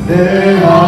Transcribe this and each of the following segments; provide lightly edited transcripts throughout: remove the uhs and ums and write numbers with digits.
내가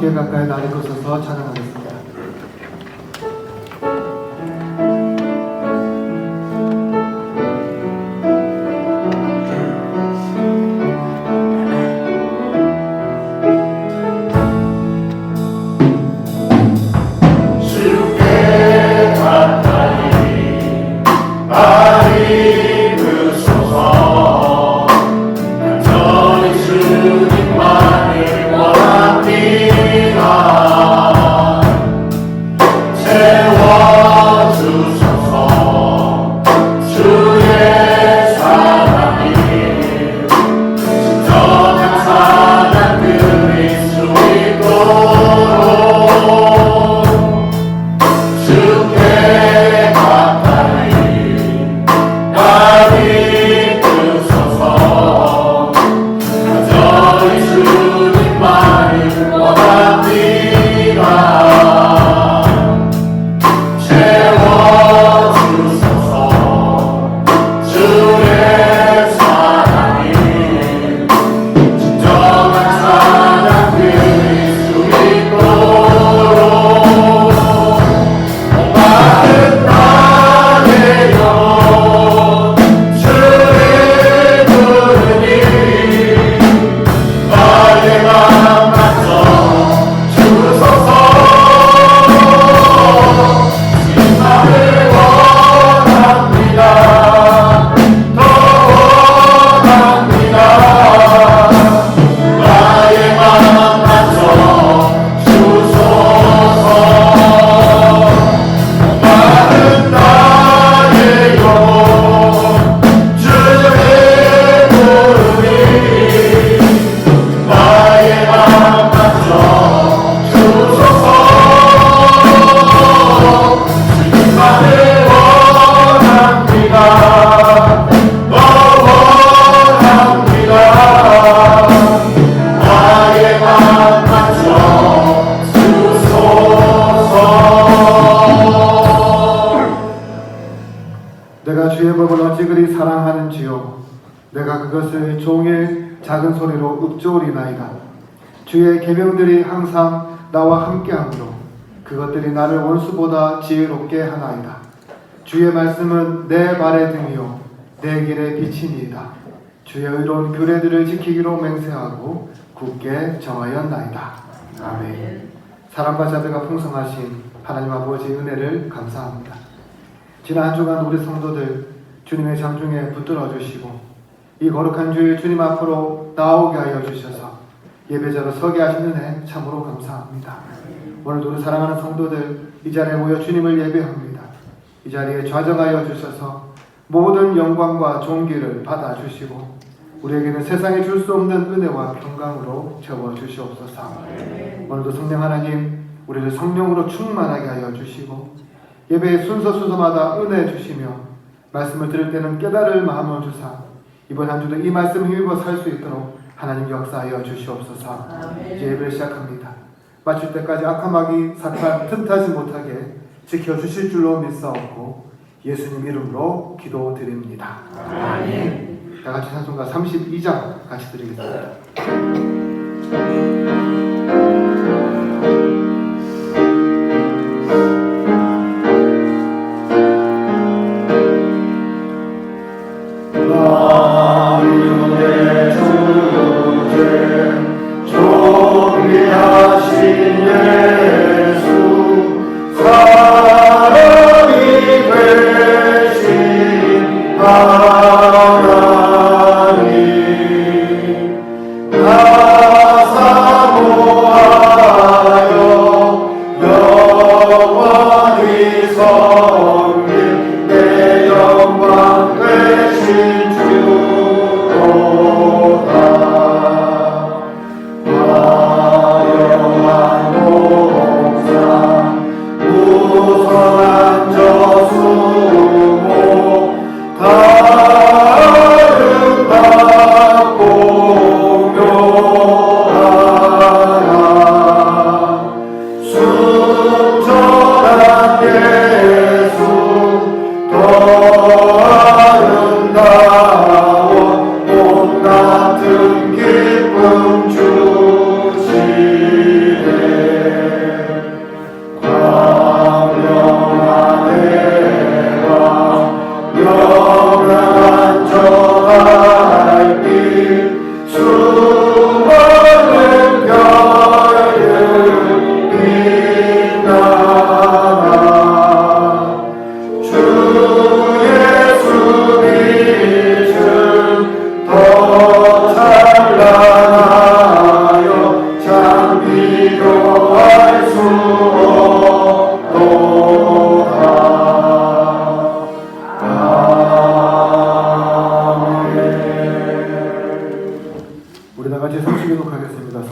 주께 가까이 나를 것어서 찬양하겠습니다. 내가 주의 법을 어찌 그리 사랑하는지요. 내가 그것을 종일 작은 소리로 읊조리나이다. 주의 계명들이 항상 나와 함께하므로 그것들이 나를 원수보다 지혜롭게 하나이다. 주의 말씀은 내 발의 등이요 내 길의 빛이니이다. 주의 의로운 규례들을 지키기로 맹세하고 굳게 정하였나이다. 아멘. 사랑과 자비가 풍성하신 하나님 아버지의 은혜를 감사합니다. 지난 한 주간 우리 성도들 주님의 장중에 붙들어 주시고 이 거룩한 주일 주님 앞으로 나오게 하여 주셔서 예배자로 서게 하신 은혜 참으로 감사합니다. 오늘도 우리 사랑하는 성도들 이 자리에 모여 주님을 예배합니다. 이 자리에 좌정하여 주셔서 모든 영광과 존귀를 받아 주시고 우리에게는 세상에 줄 수 없는 은혜와 평강으로 채워 주시옵소서. 오늘도 성령 하나님 우리를 성령으로 충만하게 하여 주시고 예배의 순서마다 은혜 주시며 말씀을 들을 때는 깨달을 마음을 주사 이번 한 주도 이 말씀 힘입어 살 수 있도록 하나님 역사하여 주시옵소서. 이제 예배를 시작합니다. 마칠 때까지 악한 마귀 사탄 틈타지 못하게 지켜주실 줄로 믿사옵고 예수님 이름으로 기도드립니다. 아멘. 다 같이 찬송가 32장 같이 드리겠습니다.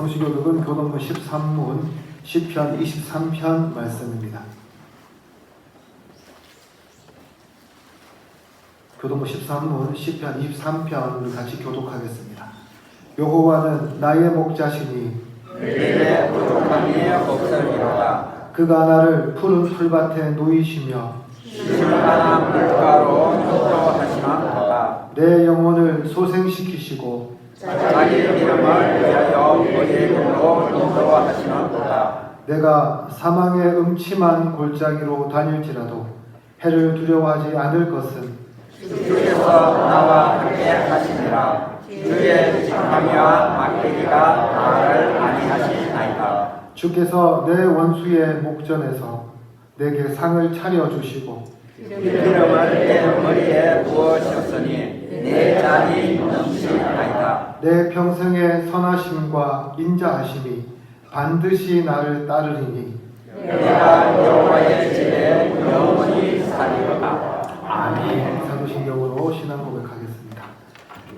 성시교독은 교동문 13문 시편 23편 말씀입니다. 교동문 13문 시편 23편을 같이 교독하겠습니다. 여호와는 나의 목자시니 내게 부족함이 없으리로다. 그가 나를 푸른 풀밭에 놓이시며 시원한 물가로 인도하시나이다. 내 영혼을 소생시키시고 자기 이름을 위하여 그의 길로 인도하시나이다. 내가 사망의 음침한 골짜기로 다닐지라도 해를 두려워하지 않을 것은 주께서 나와 함께 하시니라. 주의 직함이와 막대기가 나를 안위하시나이다. 주께서 내 원수의 목전에서 내게 상을 차려주시고 기름을 내 머리에 부으셨으니 내 잔이 넘치나이다. 내 평생의 선하심과 인자하심이 반드시 나를 따르리니 내가 여호와의 집에 영원히 살리로다. 아멘. 사도신경으로 신앙 고백하겠습니다.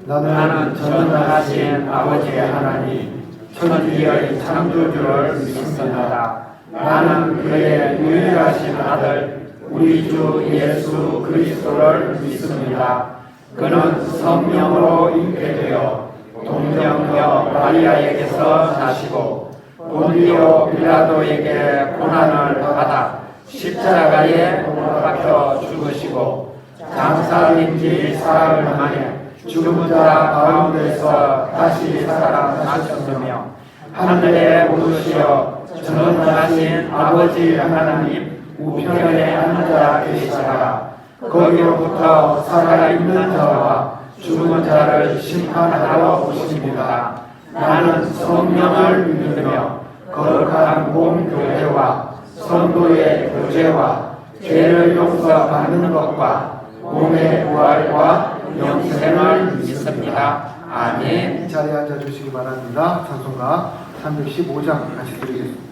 나는 전능하신 아버지의 하나님 천지의 창조주를 믿습니다. 나는 그의 유일하신 아들 우리 주 예수 그리스도를 믿습니다. 그는 성령으로 잉태되어 동정녀 마리아에게서 나시고 본디오 빌라도에게 고난을 받아 십자가에 못 박혀 죽으시고 장사된 지 사흘 만에 죽은 자 가운데서 다시 살아나셨으며 하늘에 오르시어 전능하신 아버지 하나님 우편에 앉아 계시다가 거기로부터 살아있는 자와 죽은 자를 심판하러 오십니다. 나는 성령을 믿으며 거룩한 공교회와 성도의 교제와 죄를 용서받는 것과 몸의 부활과 영생을 믿습니다. 아멘. 이 자리에 앉아주시기 바랍니다. 찬송가 315장 같이 드리겠습니다.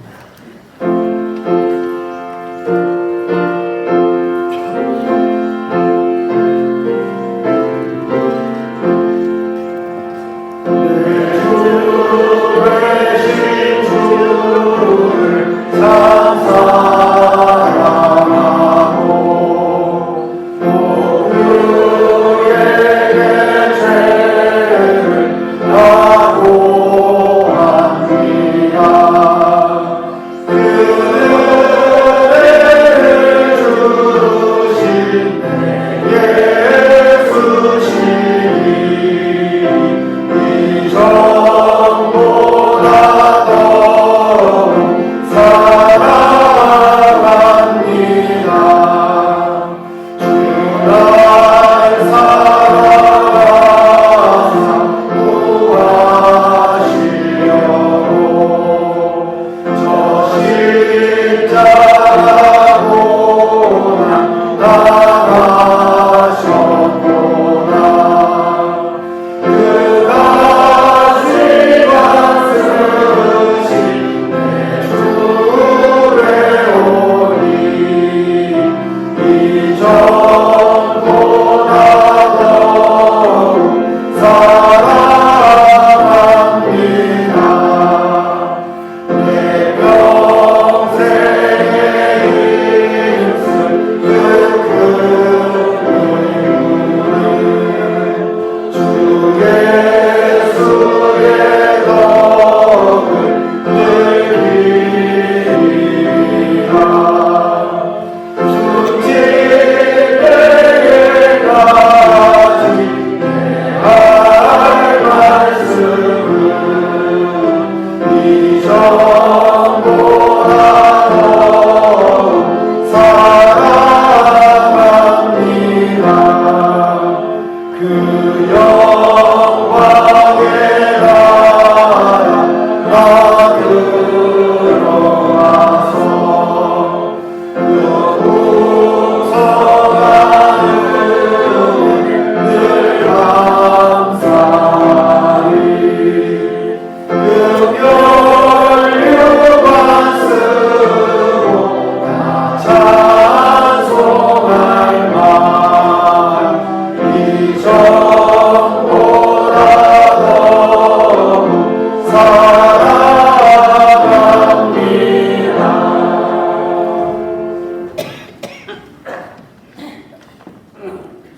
Yeah.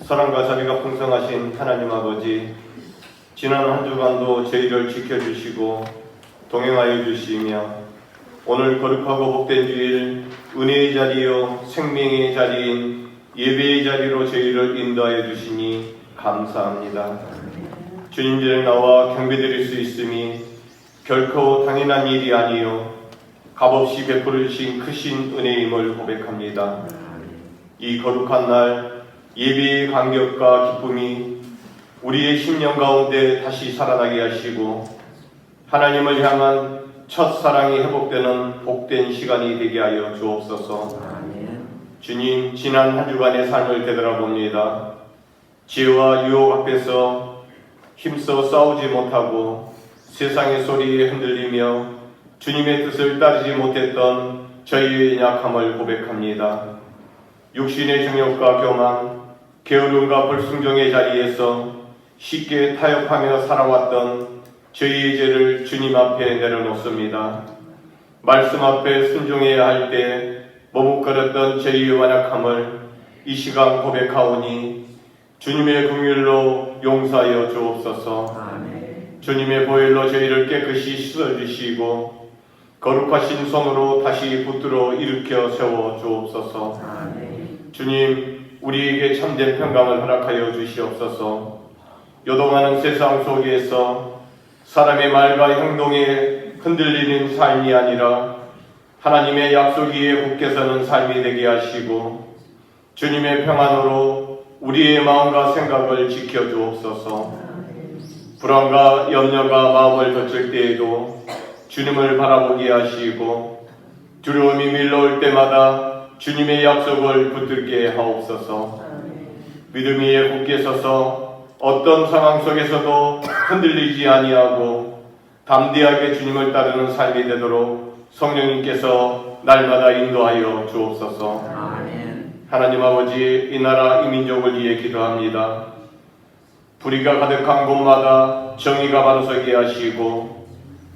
사랑과 자비가 풍성하신 하나님 아버지, 지난 한 주간도 저희를 지켜주시고 동행하여 주시며 오늘 거룩하고 복된 주일 은혜의 자리요 생명의 자리인 예배의 자리로 저희를 인도하여 주시니 감사합니다. 주님 전에 나와 경배드릴 수 있음이 결코 당연한 일이 아니요 값없이 베풀어 주신 크신 은혜임을 고백합니다. 이 거룩한 날 예배의 감격과 기쁨이 우리의 심령 가운데 다시 살아나게 하시고 하나님을 향한 첫사랑이 회복되는 복된 시간이 되게 하여 주옵소서. 주님, 지난 한 주간의 삶을 되돌아봅니다. 지혜와 유혹 앞에서 힘써 싸우지 못하고 세상의 소리에 흔들리며 주님의 뜻을 따르지 못했던 저희의 약함을 고백합니다. 육신의 정욕과 교만, 게으름과 불순종의 자리에서 쉽게 타협하며 살아왔던 저희의 죄를 주님 앞에 내려놓습니다. 말씀 앞에 순종해야 할 때 머뭇거렸던 저희의 완악함을 이 시간 고백하오니 주님의 긍휼로 용서하여 주옵소서. 주님의 보혈로 저희를 깨끗이 씻어주시고 거룩하신 손으로 다시 붙들어 일으켜 세워 주옵소서. 주님, 우리에게 참된 평강을 허락하여 주시옵소서. 요동하는 세상 속에서 사람의 말과 행동에 흔들리는 삶이 아니라 하나님의 약속 위에 굳게 서는 삶이 되게 하시고 주님의 평안으로 우리의 마음과 생각을 지켜주옵소서. 불안과 염려가 마음을 덮칠 때에도 주님을 바라보게 하시고 두려움이 밀려올 때마다 주님의 약속을 붙들게 하옵소서. 믿음 위에 굳게 서서 어떤 상황 속에서도 흔들리지 아니하고 담대하게 주님을 따르는 삶이 되도록 성령님께서 날마다 인도하여 주옵소서. 하나님 아버지, 이 나라 이 민족을 위해 기도합니다. 불의가 가득한 곳마다 정의가 바로서게 하시고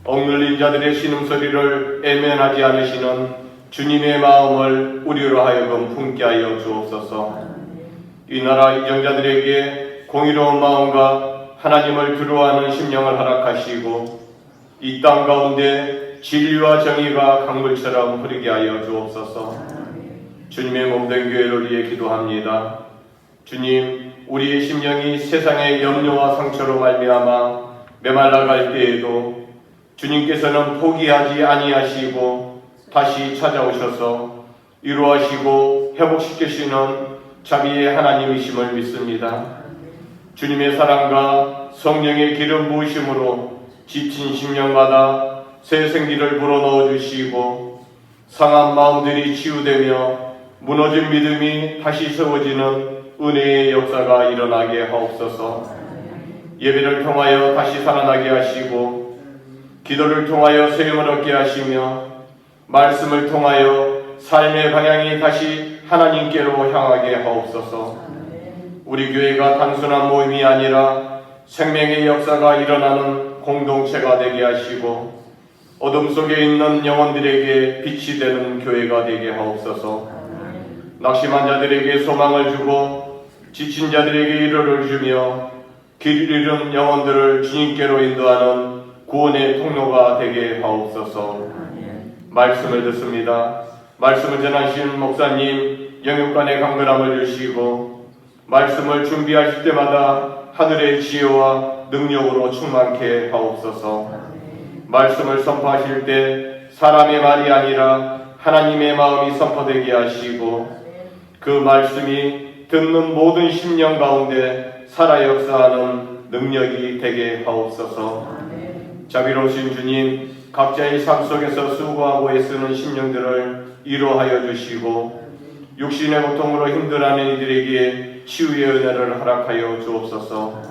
억눌린 자들의 신음소리를 애면하지 않으시는 주님의 마음을 우리로 하여금 품게 하여 주옵소서. 이 나라 이정자들에게 공의로운 마음과 하나님을 두려워하는 심령을 허락하시고 이 땅 가운데 진리와 정의가 강물처럼 흐르게 하여 주옵소서. 주님의 몸된 교회를 위해 기도합니다. 주님, 우리의 심령이 세상의 염려와 상처로 말미암아 메말라갈 때에도 주님께서는 포기하지 아니하시고 다시 찾아오셔서 위로하시고 회복시키시는 자비의 하나님이심을 믿습니다. 주님의 사랑과 성령의 기름 부으심으로 지친 심령마다 새 생기를 불어넣어 주시고 상한 마음들이 치유되며 무너진 믿음이 다시 세워지는 은혜의 역사가 일어나게 하옵소서. 예배를 통하여 다시 살아나게 하시고 기도를 통하여 세움을 얻게 하시며 말씀을 통하여 삶의 방향이 다시 하나님께로 향하게 하옵소서. 우리 교회가 단순한 모임이 아니라 생명의 역사가 일어나는 공동체가 되게 하시고 어둠 속에 있는 영혼들에게 빛이 되는 교회가 되게 하옵소서. 낙심한 자들에게 소망을 주고 지친 자들에게 위로를 주며 길 잃은 영혼들을 주님께로 인도하는 구원의 통로가 되게 하옵소서. 말씀을 듣습니다. 말씀을 전하신 목사님 영육간의 강건함을 주시고 말씀을 준비하실 때마다 하늘의 지혜와 능력으로 충만케 하옵소서. 말씀을 선포하실 때 사람의 말이 아니라 하나님의 마음이 선포되게 하시고 그 말씀이 듣는 모든 심령 가운데 살아 역사하는 능력이 되게 하옵소서. 자비로우신 주님, 각자의 삶 속에서 수고하고 애쓰는 심령들을 위로하여 주시고 육신의 고통으로 힘들어하는 이들에게 치유의 은혜를 허락하여 주옵소서.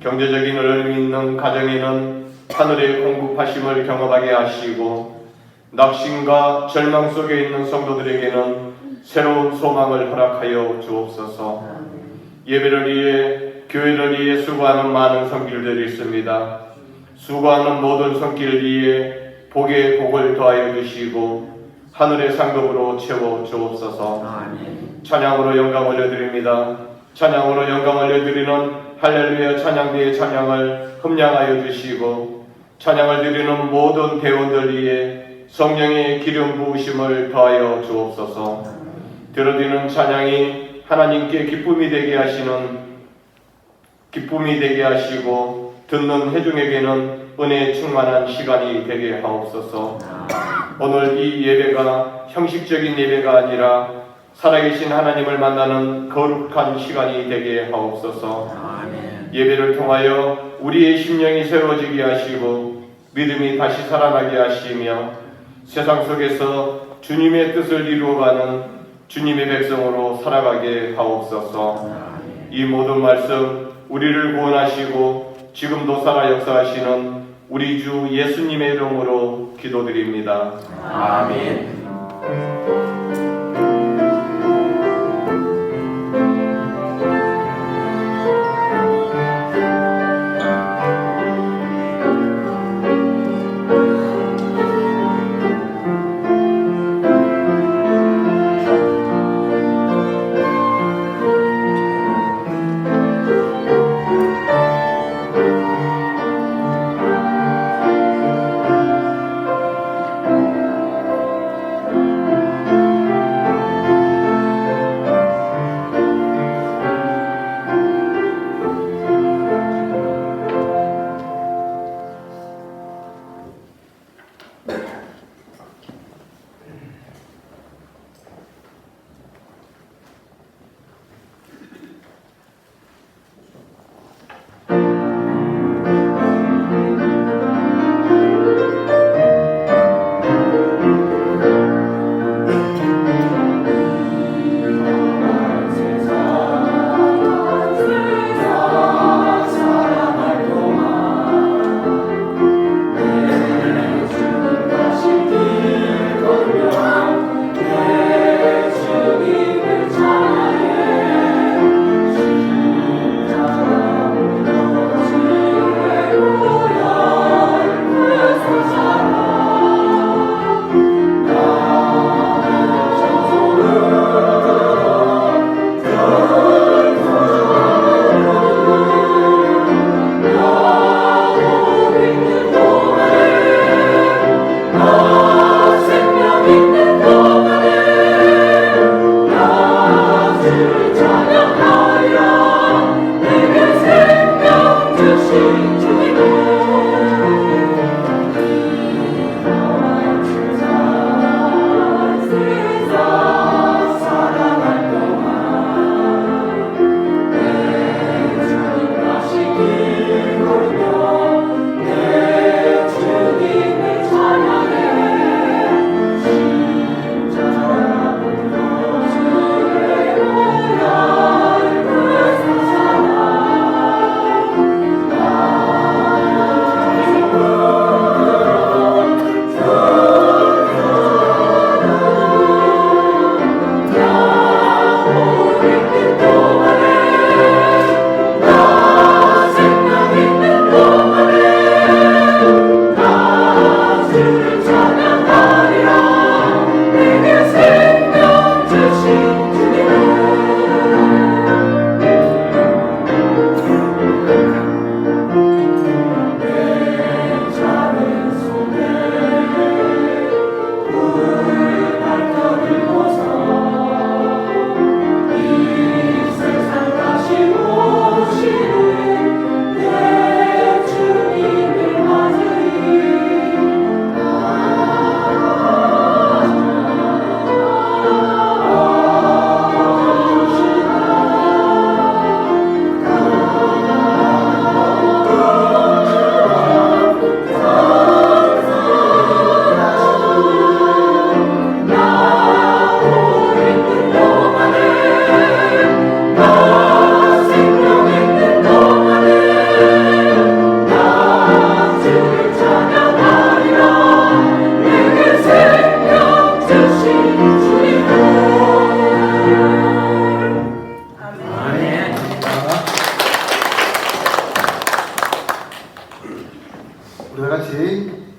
경제적인 어려움이 있는 가정에는 하늘의 공급하심을 경험하게 하시고 낙심과 절망 속에 있는 성도들에게는 새로운 소망을 허락하여 주옵소서. 예배를 위해 교회를 위해 수고하는 많은 손길들이 있습니다. 수고하는 모든 손길 위에 복에 복을 더하여 주시고 하늘의 상급으로 채워 주옵소서. 찬양으로 영광 올려드립니다. 찬양으로 영광 올려드리는 할렐루야 찬양대의 찬양을 흠량하여 주시고 찬양을 드리는 모든 대원들 위에 성령의 기름 부으심을 더하여 주옵소서. 들어드리는 찬양이 하나님께 기쁨이 되게 하시고 듣는 회중에게는 은혜 충만한 시간이 되게 하옵소서. 오늘 이 예배가 형식적인 예배가 아니라 살아계신 하나님을 만나는 거룩한 시간이 되게 하옵소서. 예배를 통하여 우리의 심령이 세워지게 하시고 믿음이 다시 살아나게 하시며 세상 속에서 주님의 뜻을 이루어가는 주님의 백성으로 살아가게 하옵소서. 이 모든 말씀 우리를 구원하시고 지금도 살아 역사하시는 우리 주 예수님의 이름으로 기도드립니다. 아멘.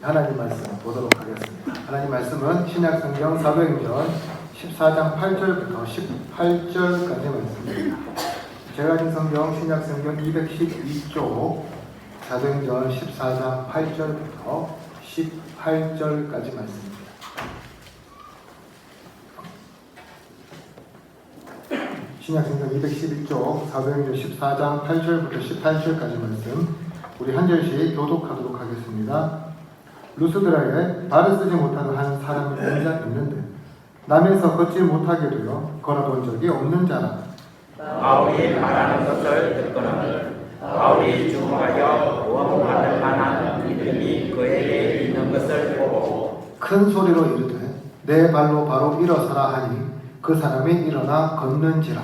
하나님 말씀 보도록 하겠습니다. 하나님 말씀은 신약성경 사도행전 14장 8절부터 18절까지 말씀입니다. 제가 진 성경 신약성경 212쪽 사도행전 14장 8절부터 18절까지 말씀입니다. 신약성경 211쪽 사도행전 14장 8절부터 18절까지 말씀 우리 한 절씩 교독하도록 하겠습니다. 루스드라에 발을 쓰지 못하는 한 사람이 있는데 남에서 걷지 못하게 되어 걸어본 적이 없는 자라. 바울이 말하는 것을 듣고는 바울이 주목하여 원망할 만한 믿음이 그에게 있는 것을 보고 큰 소리로 이르되 내 발로 바로 일어서라 하니 그 사람이 일어나 걷는지라.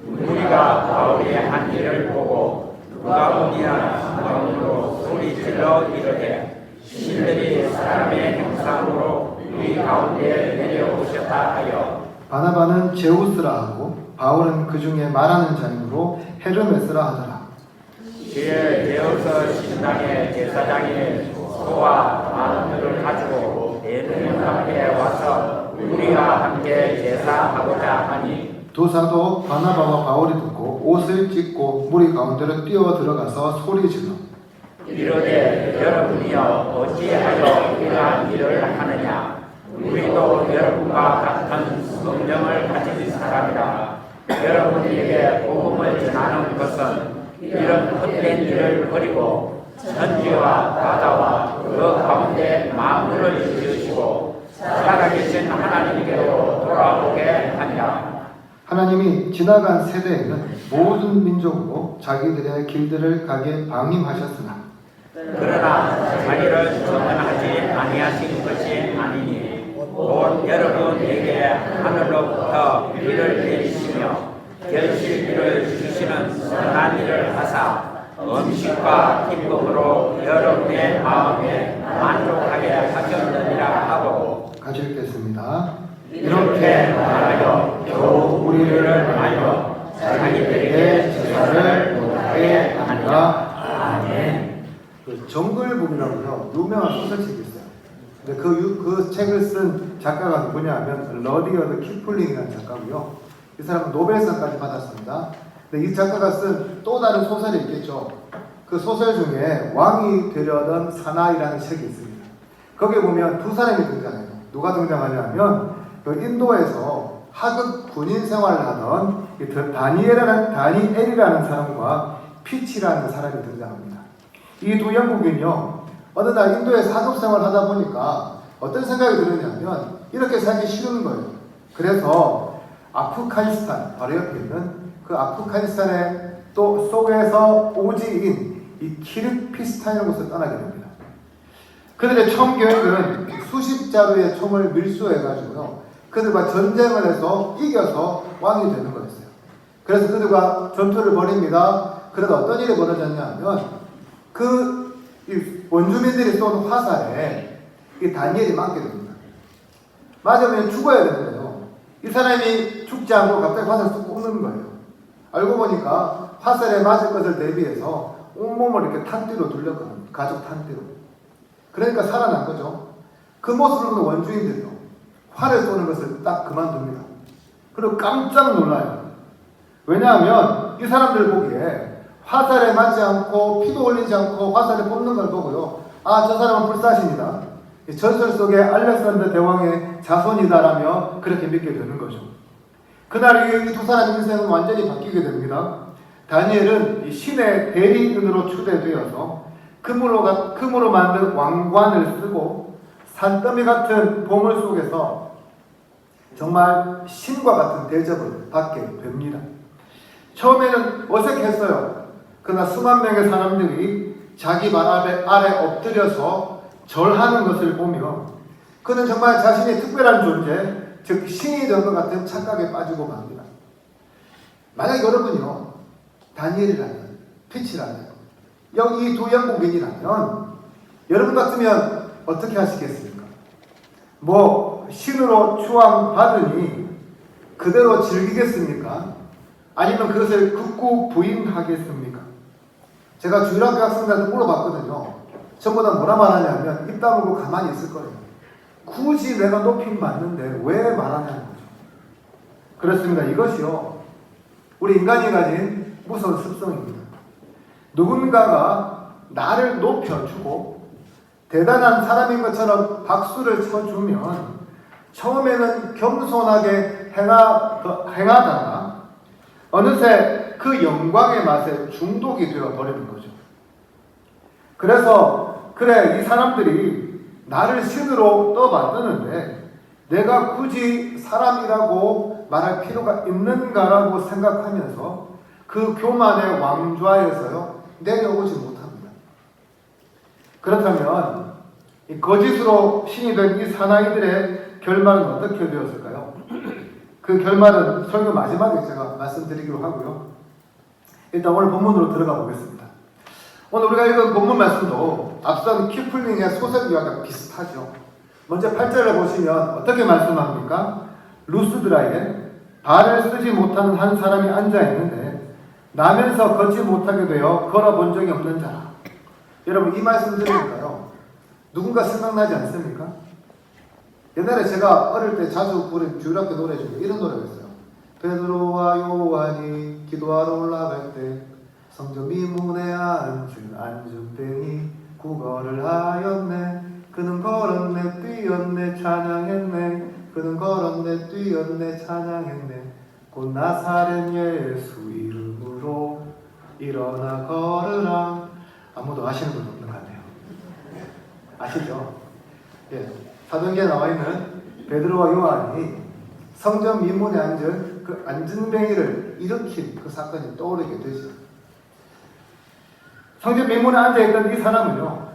우리가 바울의 한 일을 보고 누가 보니라 마음으로 소리질러 이르되 신들이 사람의 형상으로 우리 가운데 내려오셨다 하여 바나바는 제우스라 하고 바울은 그 중에 말하는 자이므로 헤르메스라 하더라. 주의 되어서 신당의 제사장의 소와 마음들을 가지고 대문 앞에 와서 우리와 함께 제사하고자 하니 두 사도 바나바와 바울이 듣고 옷을 찢고 무리 가운데로 뛰어 들어가서 소리질러 이르되 여러분이여 어찌하여 이러한 일을 하느냐 우리도 여러분과 같은 성령을 가진 사람이라 여러분에게 복음을 전하는 것은 이런 헛된 일을 버리고 천지와 바다와 그 가운데 만물을 지으시고 살아계신 하나님께로 돌아오게 하니라. 하나님이 지나간 세대에는 모든 민족으로 자기들의 길들을 가게 방임하셨으나 그러나 자기를 정언하지 아니하신 것이 아니니 곧 여러분에게 하늘로부터 비를 내리시며 결실비를 주시는 선한 일을 하사 음식과 기쁨으로 여러분의 마음에 만족하게 하셨느니라 하고 같이 읽겠습니다. 이렇게 말하여 겨우 우리를 알려 자기들에게 제사를 못하게 하니라. 아멘. 그 정글북이라고요 유명한 소설책이 있어요. 근데 그 책을 쓴 작가가 누구냐면 러디어드 키플링이라는 작가고요. 이 사람은 노벨상까지 받았습니다. 근데 이 작가가 쓴 또 다른 소설이 있겠죠. 그 소설 중에 왕이 되려던 사나이라는 책이 있습니다. 거기에 보면 두 사람이 등장해요. 누가 등장하냐면 그 인도에서 하급 군인 생활을 하던 다니엘이라는 사람과 피치라는 사람이 등장합니다. 이 두 영국인요, 어느 날 인도에서 하급 생활을 하다 보니까 어떤 생각이 들었냐면 이렇게 살기 싫은 거예요. 그래서 아프가니스탄, 바로 옆에 있는 그 아프가니스탄의 또 속에서 오지인 이 키르기스탄이라는 곳을 떠나게 됩니다. 그들의 처음 계획은 수십 자루의 총을 밀수해가지고요, 그들과 전쟁을 해서 이겨서 왕이 되는 거였어요. 그래서 그들과 전투를 벌입니다. 그러다 어떤 일이 벌어졌냐면 이 원주민들이 쏜 화살에 이 다니엘이 맞게 됩니다. 맞으면 죽어야 되는 거예요. 이 사람이 죽지 않고 갑자기 화살을 쏘고 오는 거예요. 알고 보니까 화살에 맞을 것을 대비해서 온몸을 이렇게 탄띠로 둘렸거든요. 가죽 탄띠로. 그러니까 살아난 거죠. 그 모습을 보는 원주인들이요, 활을 쏘는 것을 딱 그만둡니다. 그리고 깜짝 놀라요. 왜냐하면 이 사람들 보기에 화살에 맞지 않고 피도 흘리지 않고 화살에 뽑는 걸 보고요, 아, 저 사람은 불사신이다, 전설 속의 알렉산더 대왕의 자손이다라며 그렇게 믿게 되는 거죠. 그날 이 두 사람의 인생은 완전히 바뀌게 됩니다. 다니엘은 이 신의 대리인으로 추대되어서 금으로 만든 왕관을 쓰고 산더미 같은 보물 속에서 정말 신과 같은 대접을 받게 됩니다. 처음에는 어색했어요. 그러나 수만 명의 사람들이 자기 발 아래 엎드려서 절하는 것을 보며 그는 정말 자신이 특별한 존재, 즉 신이 된 것 같은 착각에 빠지고 맙니다. 만약 여러분이요, 다니엘이라면, 피치라면, 이 두 영국인이라면 여러분 같으면 어떻게 하시겠습니까? 신으로 추앙받으니 그대로 즐기겠습니까? 아니면 그것을 극구 부인하겠습니까? 제가 주일학교 학생들한테 물어봤거든요. 전부 다 뭐라 말하냐면 입 다물고 가만히 있을 거예요. 굳이 내가 높임 받는데 왜 말하냐는 거죠. 그렇습니다. 이것이요, 우리 인간이 가진 무서운 습성입니다. 누군가가 나를 높여주고 대단한 사람인 것처럼 박수를 쳐주면 처음에는 겸손하게 행하다가 어느새 그 영광의 맛에 중독이 되어버리는 거죠. 그래서 그래, 이 사람들이 나를 신으로 떠받드는데 내가 굳이 사람이라고 말할 필요가 있는가라고 생각하면서 그 교만의 왕좌에서요 내려오지 못합니다. 그렇다면 이 거짓으로 신이 된 이 사나이들의 결말은 어떻게 되었을까요? 그 결말은 설교 마지막에 제가 말씀드리기로 하고요. 일단 오늘 본문으로 들어가 보겠습니다. 오늘 우리가 읽은 본문 말씀도 앞선 키플링의 소설과 비슷하죠. 먼저 8절을 보시면 어떻게 말씀합니까? 루스드라에 발을 쓰지 못하는 한 사람이 앉아 있는데 나면서 걷지 못하게 되어 걸어본 적이 없는 자라. 여러분, 이 말씀 들으니까요 누군가 생각나지 않습니까? 옛날에 제가 어릴 때 자주 부른 주일학교 노래 중에 이런 노래가 있어요. 베드로와 요한이 기도하러 올라갈 때 성전 미문에 앉은 안중뱅이 구걸을 하였네. 그는 걸었네 뛰었네 찬양했네. 그는 걸었네 뛰었네 찬양했네. 곧 나사렛 예수 이름으로 일어나 걸으라. 아무도 아시는 분 없는 것 같아요. 아시죠? 예. 사도행전에 나와 있는 베드로와 요한이 성전 미문에 앉은 그 안진뱅이를 일으킨 그 사건이 떠오르게 되죠. 성전 미문에 앉아있던 이 사람은요,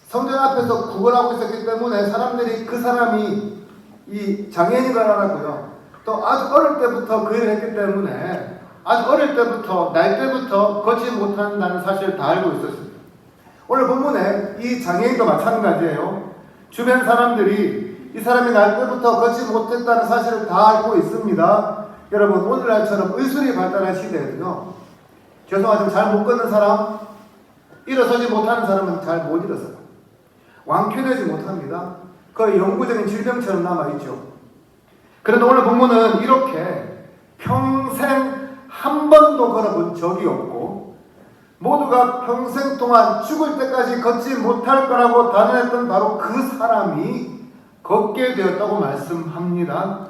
성전 앞에서 구걸하고 있었기 때문에 사람들이 그 사람이 이 장애인인 걸 알았고요. 또 아주 어릴 때부터 그 일을 했기 때문에 아주 어릴 때부터, 나이 때부터 걷지 못한다는 사실을 다 알고 있었습니다. 오늘 본문에 이 장애인도 마찬가지예요. 주변 사람들이 이 사람이 날 때부터 걷지 못했다는 사실을 다 알고 있습니다. 여러분, 오늘날처럼 의술이 발달한 시대에도요, 죄송하지만 잘 못 걷는 사람, 일어서지 못하는 사람은 잘 못 일어서요. 완쾌되지 못합니다. 거의 영구적인 질병처럼 남아있죠. 그런데 오늘 본문은 이렇게 평생 한 번도 걸어본 적이 없고 모두가 평생 동안 죽을 때까지 걷지 못할 거라고 단언했던 바로 그 사람이 걷게 되었다고 말씀합니다.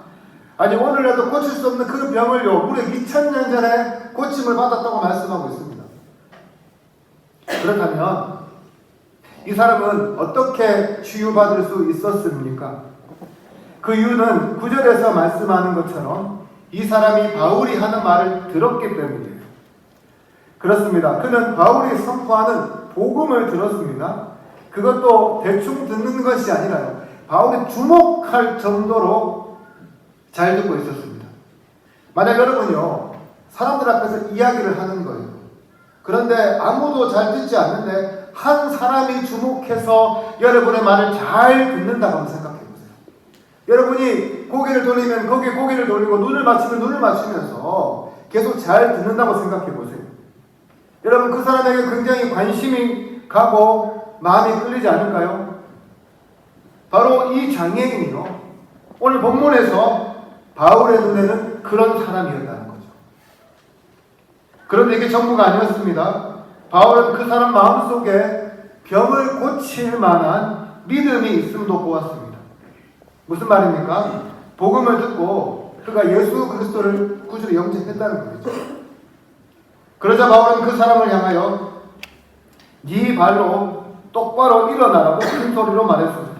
아니, 오늘날도 고칠 수 없는 그 병을요 무려 2000년 전에 고침을 받았다고 말씀하고 있습니다. 그렇다면 이 사람은 어떻게 치유받을 수 있었습니까? 그 이유는 9절에서 말씀하는 것처럼 이 사람이 바울이 하는 말을 들었기 때문이에요. 그렇습니다. 그는 바울이 선포하는 복음을 들었습니다. 그것도 대충 듣는 것이 아니라요, 바울이 주목할 정도로 잘 듣고 있었습니다. 만약 여러분요 사람들 앞에서 이야기를 하는 거예요. 그런데 아무도 잘 듣지 않는데 한 사람이 주목해서 여러분의 말을 잘 듣는다고 한번 생각해 보세요. 여러분이 고개를 돌리면 거기에 고개를 돌리고 눈을 맞추면 눈을 맞추면서 계속 잘 듣는다고 생각해 보세요. 여러분, 그 사람에게 굉장히 관심이 가고 마음이 끌리지 않을까요? 바로 이 장애인이요, 오늘 본문에서 바울의 눈에는 그런 사람이었다는 거죠. 그런데 이게 전부가 아니었습니다. 바울은 그 사람 마음속에 병을 고칠 만한 믿음이 있음도 보았습니다. 무슨 말입니까? 복음을 듣고 그가 예수 그리스도를 구주로 영접했다는 거죠. 그러자 바울은 그 사람을 향하여 네 발로 똑바로 일어나라고 큰 소리로 말했습니다.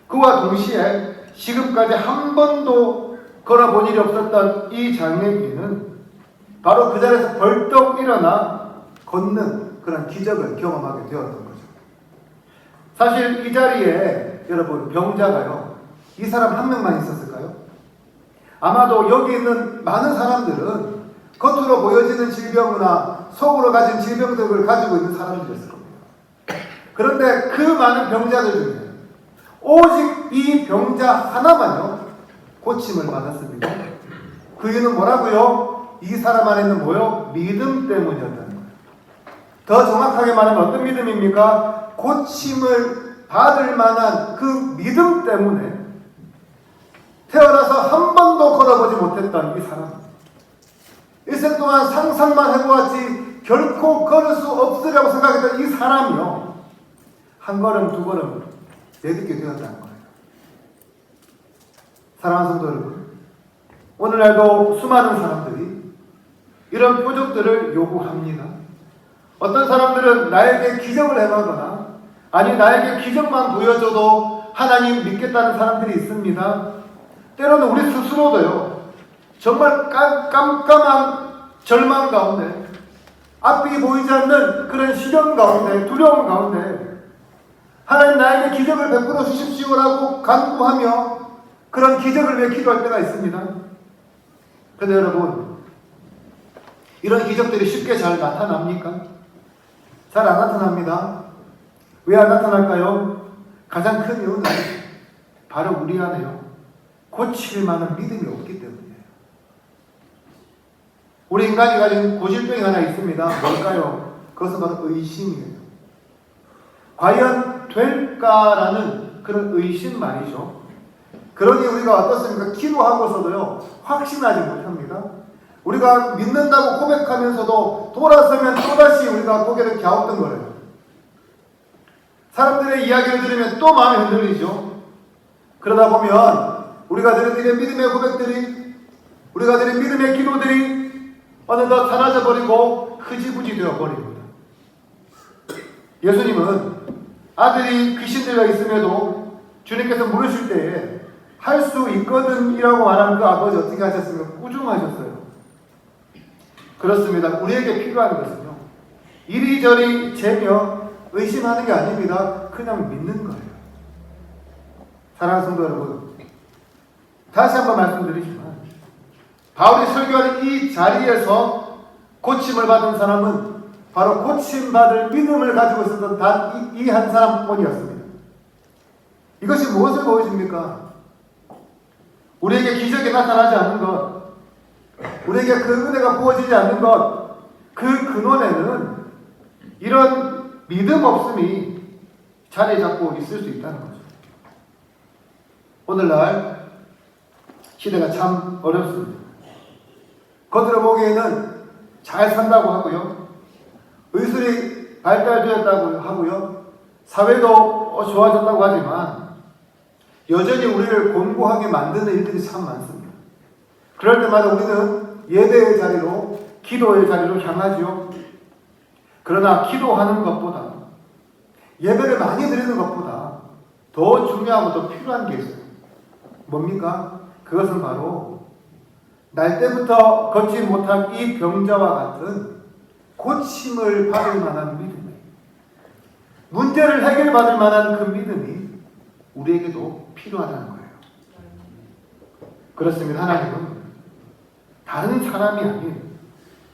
그와 동시에 지금까지 한 번도 걸어본 일이 없었던 이 장애인은 바로 그 자리에서 벌떡 일어나 걷는 그런 기적을 경험하게 되었던 거죠. 사실 이 자리에 여러분 병자가요, 이 사람 한 명만 있었을까요? 아마도 여기 있는 많은 사람들은 겉으로 보여지는 질병이나 속으로 가진 질병들을 가지고 있는 사람들이었을 겁니다. 그런데 그 많은 병자들 중에 오직 이 병자 하나만요 고침을 받았습니다. 그 이유는 뭐라고요? 이 사람 안에는 뭐요? 믿음 때문이었다는 거예요. 더 정확하게 말하면 어떤 믿음입니까? 고침을 받을 만한 그 믿음 때문에 태어나서 한 번도 걸어보지 못했던 이 사람, 일생 동안 상상만 해보았지 결코 걸을 수 없으리라고 생각했던 이 사람이요, 한 걸음 두 걸음 내딛게 되었다는 거예요. 사랑하는 성도 여러분, 오늘날도 수많은 사람들이 이런 표적들을 요구합니다. 어떤 사람들은 나에게 기적을 행하거나, 아니 나에게 기적만 보여줘도 하나님 믿겠다는 사람들이 있습니다. 때로는 우리 스스로도요, 정말 깜깜한 절망 가운데, 앞이 보이지 않는 그런 시련 가운데, 두려움 가운데 하나님 나에게 기적을 베풀어 주십시오라고 간구하며 그런 기적을 위해 기도할 때가 있습니다. 그런데 여러분, 이런 기적들이 쉽게 잘 나타납니까? 잘 안 나타납니다. 왜 안 나타날까요? 가장 큰 이유는 바로 우리 안에요, 고칠 만한 믿음이 없기 때문이에요. 우리 인간이 가진 고질병이 하나 있습니다. 뭘까요? 그것은 바로 의심이에요. 과연 될까라는 그런 의심 말이죠. 그러니 우리가 어떻습니까? 기도하고서도요, 확신하지 못합니다. 우리가 믿는다고 고백하면서도 돌아서면 또다시 우리가 고개를 갸우뚱거려요. 사람들의 이야기를 들으면 또 마음이 흔들리죠. 그러다 보면 우리가 드린 믿음의 고백들이, 우리가 드린 믿음의 기도들이 어느덧 사라져 버리고 흐지부지 되어 버립니다. 예수님은 아들이 귀신 들려 있음에도 주님께서 물으실 때에 할 수 있거든 이라고 말한 그 아버지 어떻게 하셨습니까? 꾸중하셨어요. 그렇습니다. 우리에게 필요한 것은요, 이리저리 재며 의심하는 게 아닙니다. 그냥 믿는 거예요. 사랑하는 성도 여러분, 다시 한번 말씀드리지만 바울이 설교하는 이 자리에서 고침을 받은 사람은 바로 고침받을 믿음을 가지고 있었던 단 이 한 사람뿐이었습니다. 이것이 무엇을 보여줍니까? 우리에게 기적이 나타나지 않는 것, 우리에게 그 은혜가 부어지지 않는 것, 그 근원에는 이런 믿음 없음이 자리 잡고 있을 수 있다는 거죠. 오늘날 시대가 참 어렵습니다. 겉으로 보기에는 잘 산다고 하고요, 의술이 발달되었다고 하고요, 사회도 좋아졌다고 하지만 여전히 우리를 곤고하게 만드는 일들이 참 많습니다. 그럴 때마다 우리는 예배의 자리로, 기도의 자리로 향하지요. 그러나 기도하는 것보다, 예배를 많이 드리는 것보다 더 중요하고 더 필요한 게 있어요. 뭡니까? 그것은 바로 날 때부터 걷지 못한 이 병자와 같은 고침을 받을 만한 믿음이에요. 문제를 해결받을 만한 그 믿음이 우리에게도 필요하다는 거예요. 그렇습니다. 하나님은 다른 사람이 아닌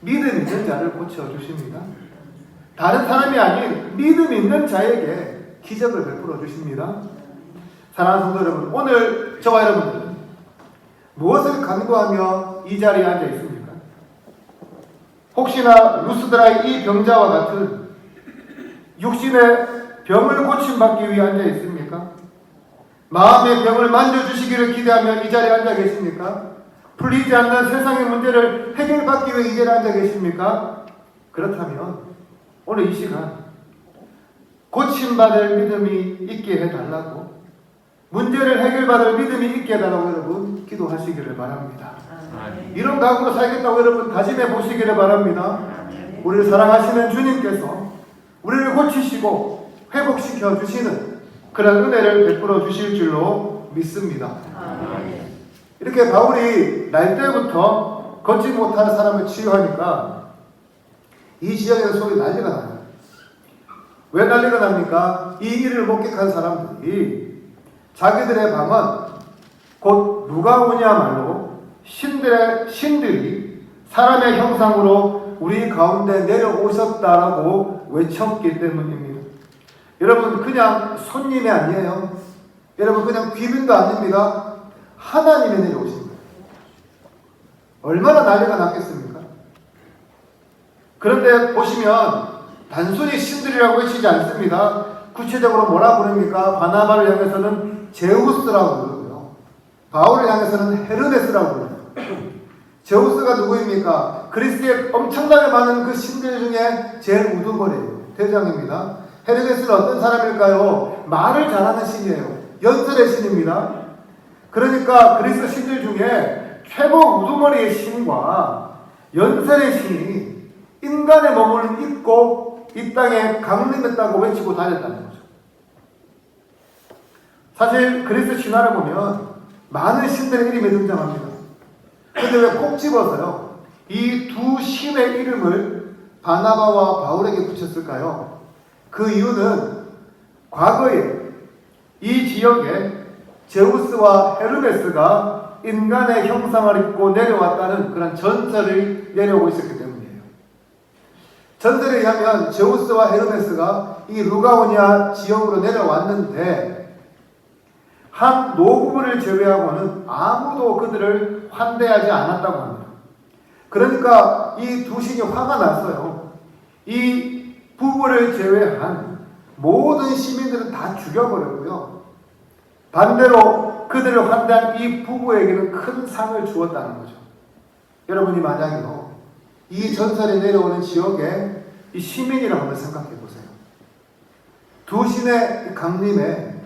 믿음 있는 자를 고쳐주십니다. 다른 사람이 아닌 믿음 있는 자에게 기적을 베풀어 주십니다. 사랑하는 성도 여러분, 오늘 저와 여러분들은 무엇을 간구하며 이 자리에 앉아 있습니까? 혹시나 루스드라의 이 병자와 같은 육신의 병을 고침받기 위해 앉아 있습니까? 마음의 병을 만져주시기를 기대하며 이 자리에 앉아 계십니까? 풀리지 않는 세상의 문제를 해결받기 위해 이 자리에 앉아 계십니까? 그렇다면 오늘 이 시간 고침받을 믿음이 있게 해달라고, 문제를 해결받을 믿음이 있게 해달라고 여러분 기도하시기를 바랍니다. 이런 각오로 살겠다고 여러분 다짐해 보시기를 바랍니다. 우리를 사랑하시는 주님께서 우리를 고치시고 회복시켜 주시는 그런 은혜를 베풀어 주실 줄로 믿습니다. 이렇게 바울이 날 때부터 걷지 못하는 사람을 치유하니까 이 지역에서 소리 난리가 나요. 왜 난리가 납니까? 이 일을 목격한 사람들이 자기들의 방은 곧 누가 오냐말로 신들이 사람의 형상으로 우리 가운데 내려오셨다라고 외쳤기 때문입니다. 여러분, 그냥 손님이 아니에요. 여러분, 그냥 귀빈도 아닙니다. 하나님이 내려오신 거예요. 얼마나 난리가 났겠습니까? 그런데 보시면 단순히 신들이라고 외치지 않습니다. 구체적으로 뭐라 부릅니까? 바나바를 향해서는 제우스라고 부르고요, 바울을 향해서는 헤르메스라고 부릅니다. 제우스가 누구입니까? 그리스에 엄청나게 많은 그 신들 중에 제일 우두머리예요. 대장입니다. 헤르메스는 어떤 사람일까요? 말을 잘하는 신이에요. 연설의 신입니다. 그러니까 그리스 신들 중에 최고 우두머리의 신과 연설의 신이 인간의 몸을 입고 이 땅에 강림했다고 외치고 다녔다는 거죠. 사실 그리스 신화를 보면 많은 신들의 이름이 등장합니다. 근데 왜 콕 집어서요? 이 두 신의 이름을 바나바와 바울에게 붙였을까요? 그 이유는 과거에 이 지역에 제우스와 헤르메스가 인간의 형상을 입고 내려왔다는 그런 전설을 내려오고 있었기 때문이에요. 전설에 의하면 제우스와 헤르메스가 이 루가오니아 지역으로 내려왔는데 한 노부부를 제외하고는 아무도 그들을 환대하지 않았다고 합니다. 그러니까 이 두 신이 화가 났어요. 이 부부를 제외한 모든 시민들은 다 죽여버렸고요. 반대로 그들을 환대한 이 부부에게는 큰 상을 주었다는 거죠. 여러분이 만약에요, 이 전설에 내려오는 지역에 이 시민이라고 한번 생각해 보세요. 두 신의 강림에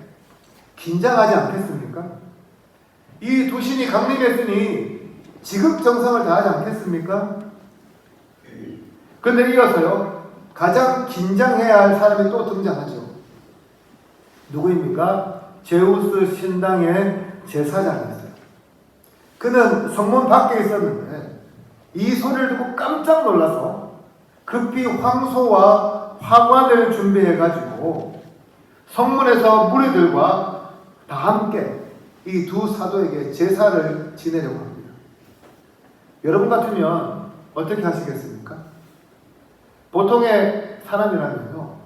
긴장하지 않겠습니까? 이 두 신이 강림했으니 지극정성을 다하지 않겠습니까? 근데 이어서요, 가장 긴장해야 할 사람이 또 등장하죠. 누구입니까? 제우스 신당의 제사장이었어요. 그는 성문 밖에 있었는데 이 소리를 듣고 깜짝 놀라서 급히 황소와 화관을 준비해가지고 성문에서 무리들과 다 함께 이 두 사도에게 제사를 지내려고 합니다. 여러분 같으면 어떻게 하시겠습니까? 보통의 사람이라면요,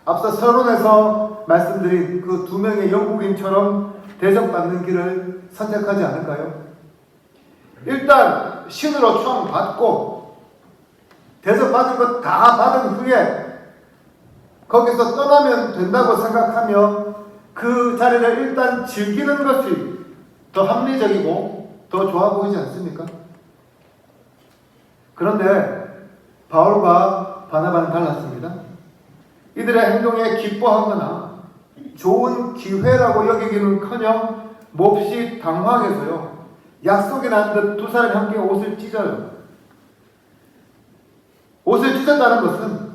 앞서 서론에서 말씀드린 그 두 명의 영국인처럼 대접받는 길을 선택하지 않을까요? 일단 신으로 총 받고 대접받은 것 다 받은 후에 거기서 떠나면 된다고 생각하며 그 자리를 일단 즐기는 것이 더 합리적이고 더 좋아 보이지 않습니까? 그런데 바울과 바나바는 달랐습니다. 이들의 행동에 기뻐하거나 좋은 기회라고 여기기는커녕 몹시 당황해서요, 약속이 난 듯 두 사람이 함께 옷을 찢어요. 옷을 찢었다는 것은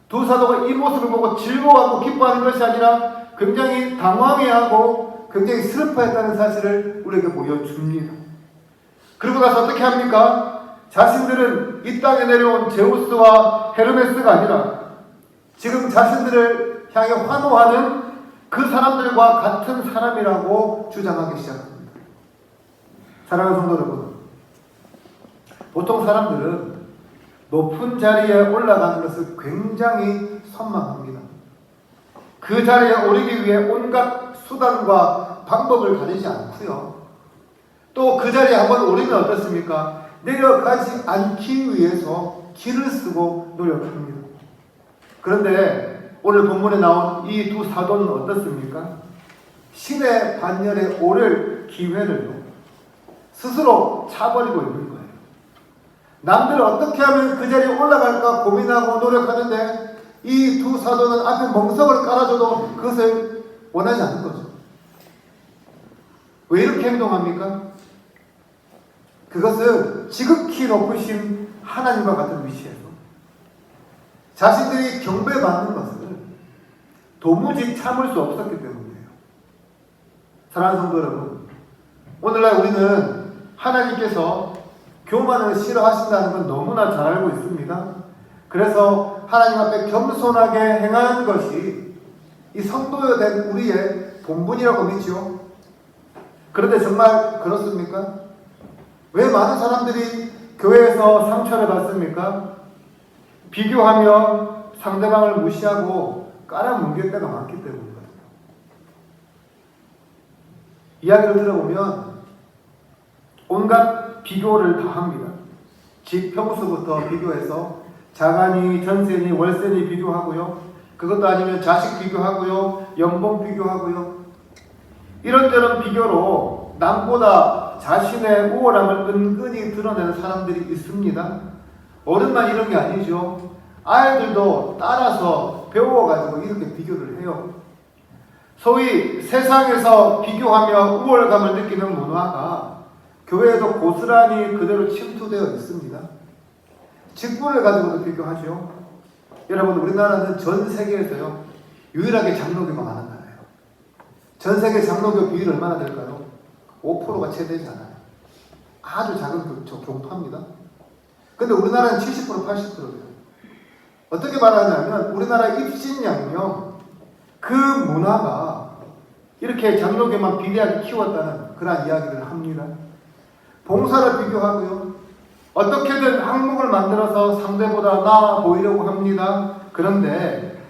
두 사도가 이 모습을 보고 즐거워하고 기뻐하는 것이 아니라 굉장히 당황해하고 굉장히 슬퍼했다는 사실을 우리에게 보여줍니다. 그리고 나서 어떻게 합니까? 자신들은 이 땅에 내려온 제우스와 헤르메스가 아니라 지금 자신들을 향해 환호하는 그 사람들과 같은 사람이라고 주장하기 시작합니다. 사랑하는 성도 여러분, 보통 사람들은 높은 자리에 올라가는 것을 굉장히 선망합니다. 그 자리에 오르기 위해 온갖 수단과 방법을 가리지 않고요, 또 그 자리에 한번 오르면 어떻습니까? 내려가지 않기 위해서 길을 쓰고 노력합니다. 그런데 오늘 본문에 나온 이 두 사도는 어떻습니까? 신의 반열에 오를 기회를 스스로 차버리고 있는 거예요. 남들은 어떻게 하면 그 자리에 올라갈까 고민하고 노력하는데 이 두 사도는 앞에 멍석을 깔아줘도 그것을 원하지 않는 거죠. 왜 이렇게 행동합니까? 그것은 지극히 높으신 하나님과 같은 위치에서 자신들이 경배받는 것을 도무지 참을 수 없었기 때문이에요. 사랑하는 성도 여러분, 오늘날 우리는 하나님께서 교만을 싫어하신다는 건 너무나 잘 알고 있습니다. 그래서 하나님 앞에 겸손하게 행하는 것이 이 성도여 된 우리의 본분이라고 믿죠. 그런데 정말 그렇습니까? 왜 많은 사람들이 교회에서 상처를 받습니까? 비교하며 상대방을 무시하고 깔아뭉갤 때가 많기 때문입니다. 이야기를 들어보면 온갖 비교를 다 합니다. 집 평수부터 비교해서 자간이, 전세니, 월세니 비교하고요. 그것도 아니면 자식 비교하고요. 연봉 비교하고요. 이런저런 비교로 남보다 자신의 우월함을 은근히 드러내는 사람들이 있습니다. 어른만 이런 게 아니죠. 아이들도 따라서 배워가지고 이렇게 비교를 해요. 소위 세상에서 비교하며 우월감을 느끼는 문화가 교회에도 고스란히 그대로 침투되어 있습니다. 직분을 가지고도 비교하죠. 여러분, 우리나라는 전 세계에서요 유일하게 장로교가 많은 나라예요. 전 세계 장로교 비율이 얼마나 될까요? 5%가 채 되지 않아요. 아주 작은 교파입니다. 근데 우리나라는 70%, 80%예요. 어떻게 말하냐면 우리나라 입신양명 그 문화가 이렇게 장로교만 비대하게 키웠다는 그런 이야기를 합니다. 봉사를 비교하고요. 어떻게든 항목을 만들어서 상대보다 나아 보이려고 합니다. 그런데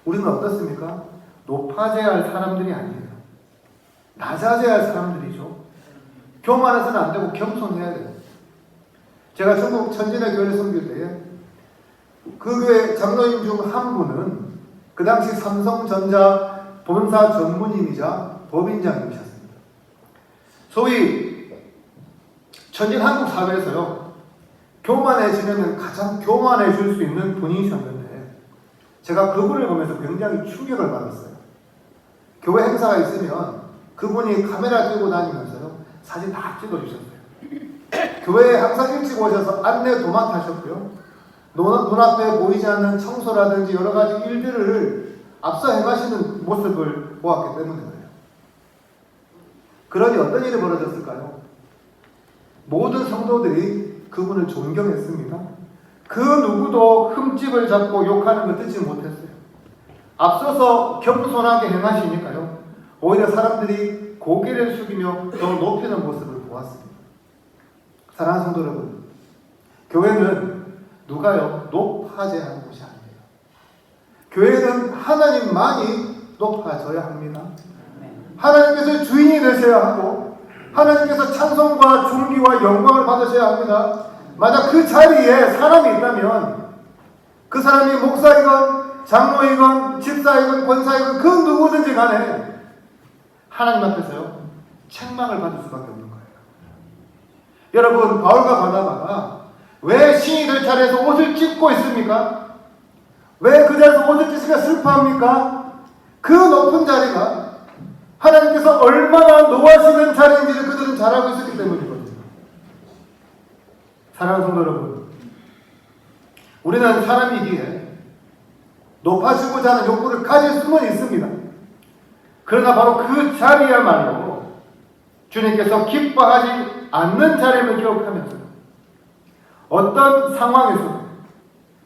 우리는 어떻습니까? 높아져야 할 사람들이 아니에요. 낮아져야 할 사람들이죠. 교만해서는 안 되고 겸손해야 돼요. 제가 중국 천진의 교회를 섬길 때에 그 교회 장로님 중 한 분은 그 당시 삼성전자 본사 전무님이자 법인장님이셨습니다. 소위 천진 한국 사회에서요 교만해지면 가장 교만해질 수 있는 분이셨는데 제가 그분을 보면서 굉장히 충격을 받았어요. 교회 행사가 있으면 그분이 카메라 들고 다니면서요 사진 다 찍어주셨어요. 교회에 항상 일찍 오셔서 안내 도맡하셨고요. 눈앞에 보이지 않는 청소라든지 여러 가지 일들을 앞서 행하시는 모습을 보았기 때문에 그래요. 그러니 어떤 일이 벌어졌을까요? 모든 성도들이 그분을 존경했습니다. 그 누구도 흠집을 잡고 욕하는 걸 듣지 못했어요. 앞서서 겸손하게 행하시니까요. 오히려 사람들이 고개를 숙이며 더 높이는 모습을 보았습니다. 사랑하는 성도 여러분, 교회는 누가요? 높아져야 하는 곳이 아니에요. 교회는 하나님만이 높아져야 합니다. 하나님께서 주인이 되셔야 하고 하나님께서 찬송과 존귀와 영광을 받으셔야 합니다. 만약 그 자리에 사람이 있다면 그 사람이 목사이건 장로이건 집사이건 권사이건 그 누구든지 간에 하나님 앞에서요 책망을 받을 수밖에 없는 거예요. 여러분, 바울과 바나바가 왜 신이 될 차례에서 옷을 찢고 있습니까? 왜 그 자리에서 옷을 찢으니까 슬퍼합니까? 그 높은 자리가 하나님께서 얼마나 노하시는 자리인지를 그들은 잘 알고 있었기 때문이거든요. 사랑하는 성도 여러분, 우리는 사람이기에 높아지고자 하는 욕구를 가질 수는 있습니다. 그러나 바로 그 자리야말로 주님께서 기뻐하지 않는 자리임을 기억하면서 어떤 상황에서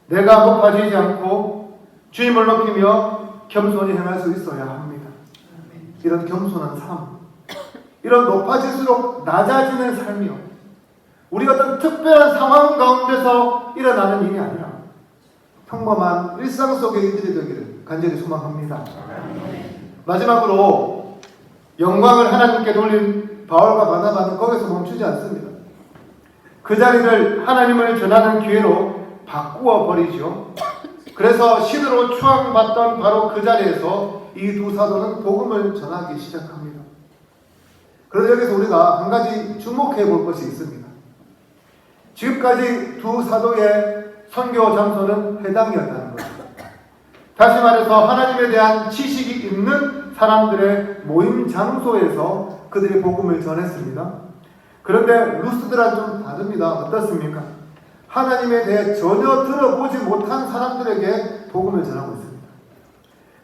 내가 높아지지 않고 주님을 높이며 겸손히 행할 수 있어야 합니다. 이런 겸손한 삶, 이런 높아질수록 낮아지는 삶이요, 우리 어떤 특별한 상황 가운데서 일어나는 일이 아니라 평범한 일상 속의 일들이 되기를 간절히 소망합니다. 마지막으로 영광을 하나님께 돌린 바울과 바나바는 거기서 멈추지 않습니다. 그 자리를 하나님을 전하는 기회로 바꾸어 버리죠. 그래서 신으로 추앙받던 바로 그 자리에서 이 두 사도는 복음을 전하기 시작합니다. 그런데 여기서 우리가 한 가지 주목해 볼 것이 있습니다. 지금까지 두 사도의 선교 장소는 회당이었다는 것입니다. 다시 말해서 하나님에 대한 지식이 있는 사람들의 모임 장소에서 그들이 복음을 전했습니다. 그런데 루스드라는 좀 다릅니다. 어떻습니까? 하나님에 대해 전혀 들어보지 못한 사람들에게 복음을 전하고 있습니다.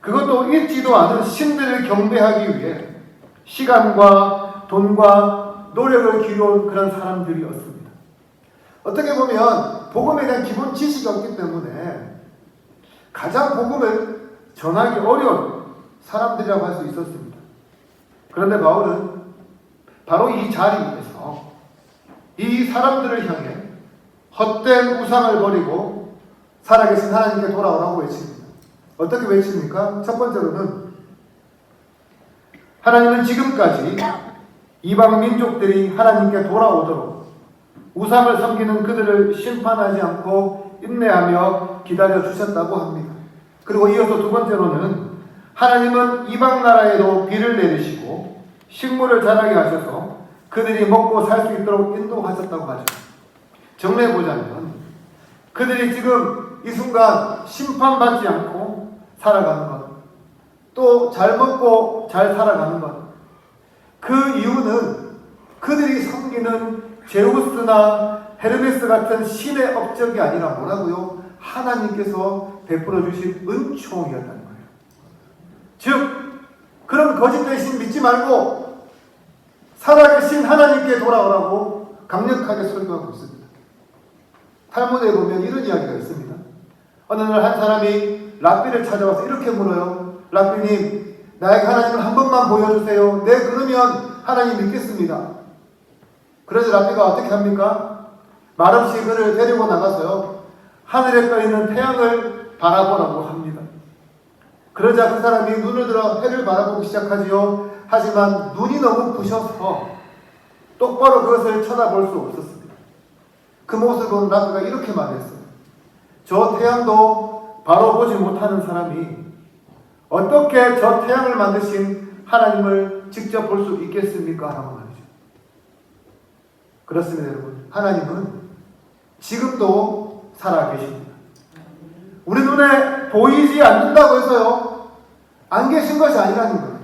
그것도 있지도 않은 신들을 경배하기 위해 시간과 돈과 노력을 기울여온 그런 사람들이었습니다. 어떻게 보면 복음에 대한 기본 지식이 없기 때문에 가장 복음을 전하기 어려운 사람들이라고 할 수 있었습니다. 그런데 바울은 바로 이 자리에서 이 사람들을 향해 헛된 우상을 버리고 살아계신 하나님께 돌아오라고 외칩니다. 어떻게 외칩니까? 첫 번째로는 하나님은 지금까지 이방 민족들이 하나님께 돌아오도록 우상을 섬기는 그들을 심판하지 않고 인내하며 기다려 주셨다고 합니다. 그리고 이어서 두 번째로는 하나님은 이방 나라에도 비를 내리시고 식물을 자라게 하셔서 그들이 먹고 살 수 있도록 인도하셨다고 하죠. 정리해 보자면 그들이 지금 이 순간 심판받지 않고 살아가는 것, 또 잘 먹고 잘 살아가는 것, 그 이유는 그들이 섬기는 제우스나 헤르메스 같은 신의 업적이 아니라 뭐라고요? 하나님께서 베풀어 주신 은총이었다는 거예요. 즉 그런 거짓된 신 믿지 말고 살아계신 하나님께 돌아오라고 강력하게 설교하고 있습니다. 탈무드에 보면 이런 이야기가 있습니다. 어느 날 한 사람이 랍비를 찾아와서 이렇게 물어요. 랍비님, 나에게 하나님을 한 번만 보여주세요. 네, 그러면 하나님 믿겠습니다. 그래서 랍비가 어떻게 합니까? 말없이 그를 데리고 나가서요, 하늘에 떠있는 태양을 바라보라고 합니다. 그러자 그 사람이 눈을 들어 해를 바라보기 시작하지요. 하지만 눈이 너무 부셔서 똑바로 그것을 쳐다볼 수 없었습니다. 그 모습을 본 랍비가 이렇게 말했어요. 저 태양도 바로 보지 못하는 사람이 어떻게 저 태양을 만드신 하나님을 직접 볼 수 있겠습니까? 라고 말이죠. 그렇습니다, 여러분. 하나님은 지금도 살아계십니다. 우리 눈에 보이지 않는다고 해서요, 안 계신 것이 아니라는 거예요.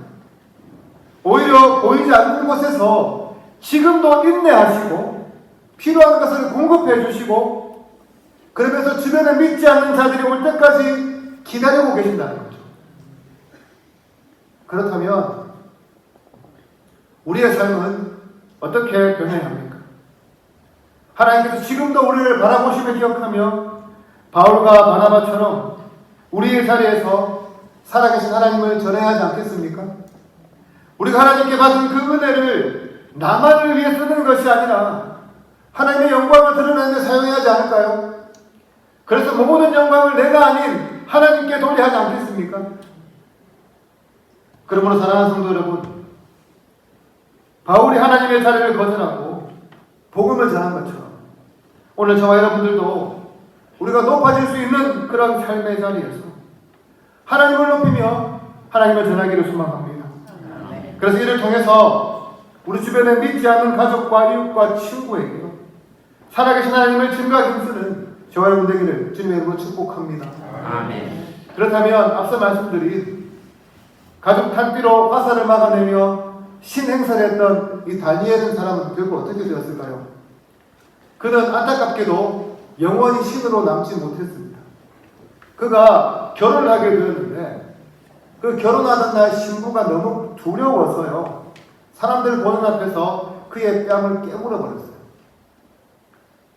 오히려 보이지 않는 곳에서 지금도 인내하시고 필요한 것을 공급해 주시고 그러면서 주변에 믿지 않는 자들이 올 때까지 기다리고 계신다는 거죠. 그렇다면 우리의 삶은 어떻게 변해야 합니까? 하나님께서 지금도 우리를 바라보시며 기억하며 바울과 바나바처럼 우리의 자리에서 살아계신 하나님을 전해야 하지 않겠습니까? 우리가 하나님께 받은 그 은혜를 나만을 위해 쓰는 것이 아니라 하나님의 영광을 드러내는 데 사용해야 하지 않을까요? 그래서 모든 영광을 내가 아닌 하나님께 돌려야 하지 않겠습니까? 그러므로 사랑하는 성도 여러분, 바울이 하나님의 자리를 거절하고 복음을 전한 것처럼 오늘 저와 여러분들도 우리가 높아질 수 있는 그런 삶의 자리에서 하나님을 높이며 하나님을 전하기를 소망합니다. 그래서 이를 통해서 우리 주변에 믿지 않는 가족과 이웃과 친구에게요, 살아계신 하나님을 증거하기 힘쓰는 저와 여러분 되기를 주님의 이름으로 축복합니다. 아멘. 그렇다면 앞서 말씀드린 가죽 탄띠로 화살을 막아내며 신행설했던 이 다니엘은 사람은 결국 어떻게 되었을까요? 그는 안타깝게도 영원히 신으로 남지 못했습니다. 그가 결혼을 하게 되었는데 그 결혼하는 날 신부가 너무 두려워서요, 사람들 보는 앞에서 그의 뺨을 깨물어 버렸어요.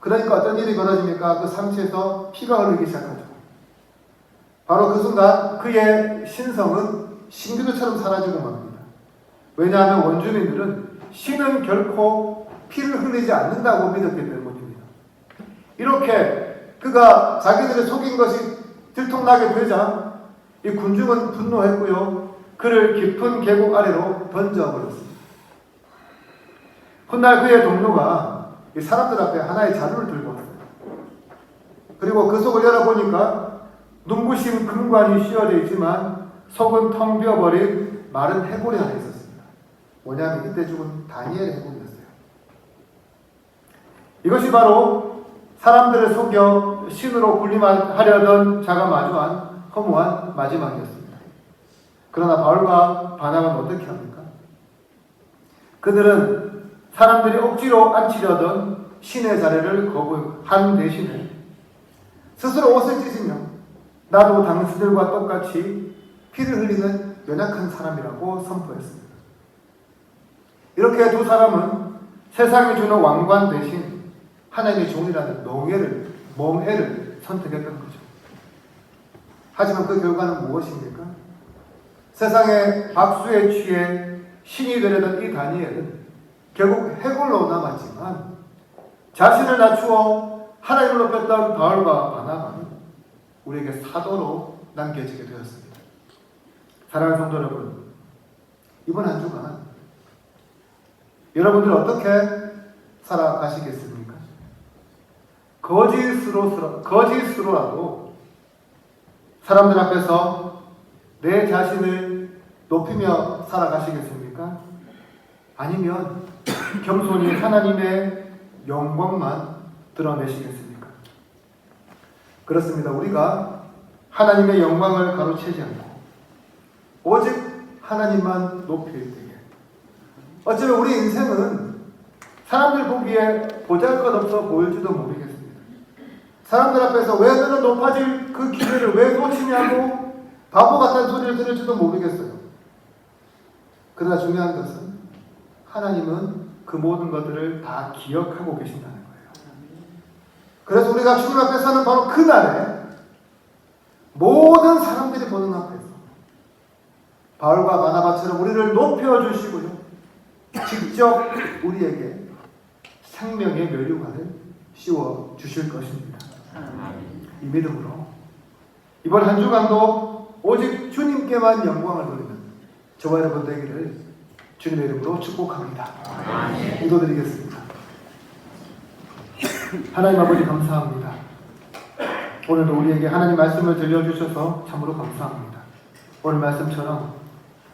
그러니까 어떤 일이 벌어집니까? 그 상처에서 피가 흐르기 시작하죠. 바로 그 순간 그의 신성은 신기루처럼 사라지고 맙니다. 왜냐하면 원주민들은 신은 결코 피를 흘리지 않는다고 믿었기 때문입니다. 이렇게 그가 자기들을 속인 것이 들통나게 되자 이 군중은 분노했고요, 그를 깊은 계곡 아래로 던져버렸습니다. 훗날 그의 동료가 이 사람들 앞에 하나의 자루를 들고 왔어요. 그리고 그 속을 열어보니까 눈부신 금관이 씌워져 있지만 속은 텅 비어버린 마른 해골이 하나 있었습니다. 뭐냐면 이때 죽은 다니엘의 해골이었어요. 이것이 바로 사람들을 속여 신으로 군림하려던 자가 마주한 허무한 마지막이었습니다. 그러나 바울과 바나바는 어떻게 합니까? 그들은 사람들이 억지로 앉히려던 신의 자리를 거부한 대신에 스스로 옷을 찢으며 나도 당신들과 똑같이 피를 흘리는 연약한 사람이라고 선포했습니다. 이렇게 두 사람은 세상이 주는 왕관 대신 하나님의 종이라는 멍해를 선택했던 거죠. 하지만 그 결과는 무엇입니까? 세상의 박수에 취해 신이 되려던 이 다니엘은 결국 해골로 남았지만 자신을 낮추어 하나님을 높였던 바울과 바나바는 우리에게 사도로 남겨지게 되었습니다. 사랑하는 성도 여러분, 이번 한 주간 여러분들 어떻게 살아가시겠습니까? 거짓으로라도 사람들 앞에서 내 자신을 높이며 살아가시겠습니까? 아니면 겸손히 하나님의 영광만 드러내시겠습니까? 그렇습니다. 우리가 하나님의 영광을 가로채지 않고 오직 하나님만 높일 때에 어쩌면 우리 인생은 사람들 보기에 보잘것없어 보일지도 모르겠습니다. 사람들 앞에서 왜 너는 높아질 그 기회를 왜 놓치냐고 바보 같은 소리를 들을지도 모르겠어요. 그러나 중요한 것은 하나님은 그 모든 것들을 다 기억하고 계신다는 거예요. 그래서 우리가 주님 앞에 서는 바로 그날에 모든 사람들이 보는 앞에서 바울과 바나바처럼 우리를 높여주시고요. 직접 우리에게 생명의 면류관을 씌워주실 것입니다. 이 믿음으로 이번 한 주간도 오직 주님께만 영광을 돌리는 저와 여러분 되기를 주님의 이름으로 축복합니다. 기도드리겠습니다. 하나님 아버지 감사합니다. 오늘도 우리에게 하나님 말씀을 들려주셔서 참으로 감사합니다. 오늘 말씀처럼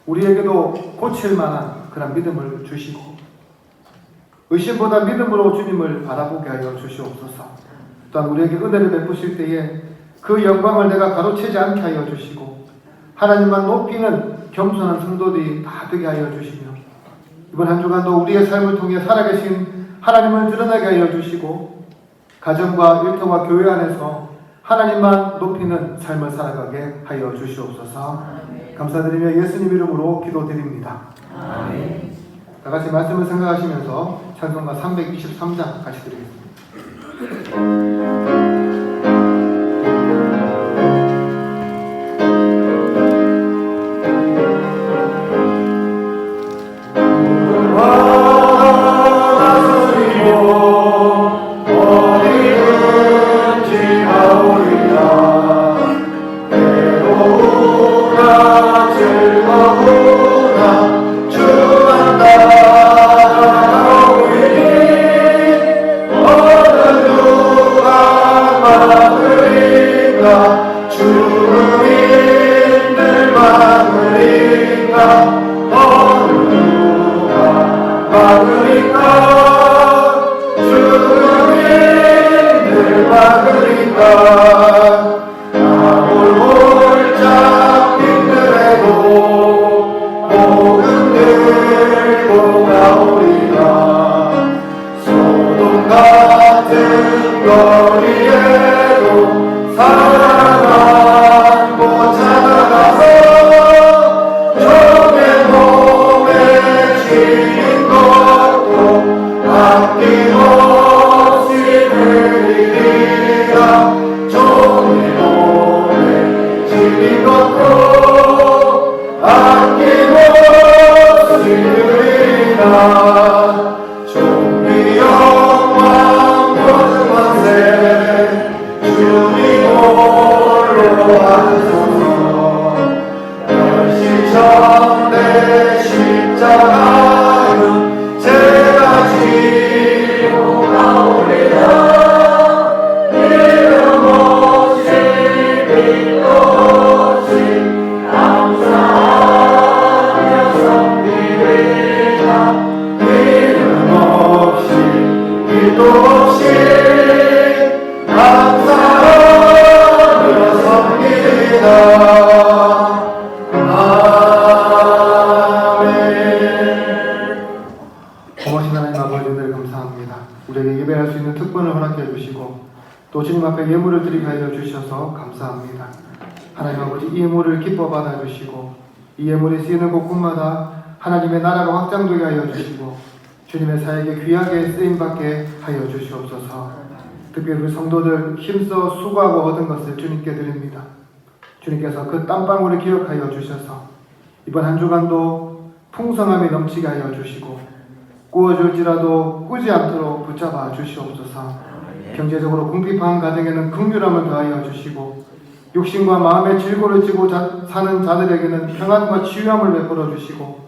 우리에게도 고칠 만한 그런 믿음을 주시고 의심보다 믿음으로 주님을 바라보게 하여 주시옵소서. 또한 우리에게 은혜를 베푸실 때에 그 영광을 내가 가로채지 않게 하여 주시고 하나님만 높이는 겸손한 성도들이 다 되게 하여 주시며 이번 한 주간도 우리의 삶을 통해 살아계신 하나님을 드러나게 하여 주시고 가정과 일터와 교회 안에서 하나님만 높이는 삶을 살아가게 하여 주시옵소서. 감사드리며 예수님 이름으로 기도드립니다. 아멘. 다 같이 말씀을 생각하시면서 찬송가 323장 같이 드리겠습니다. 또 주님 앞에 예물을 드리게 하여 주셔서 감사합니다. 하나님 아버지 이 예물을 기뻐 받아주시고 이 예물이 쓰이는 곳곳마다 하나님의 나라가 확장되게 하여 주시고 주님의 사역에 귀하게 쓰임받게 하여 주시옵소서. 특별히 우리 성도들 힘써 수고하고 얻은 것을 주님께 드립니다. 주님께서 그 땀방울을 기억하여 주셔서 이번 한 주간도 풍성함이 넘치게 하여 주시고 꾸어줄지라도 꾸지 않도록 붙잡아 주시옵소서. 경제적으로 궁핍한 가정에는 긍휼함을 더하여 주시고 육신과 마음의 질고를 지고 사는 자들에게는 평안과 치유함을 베풀어 주시고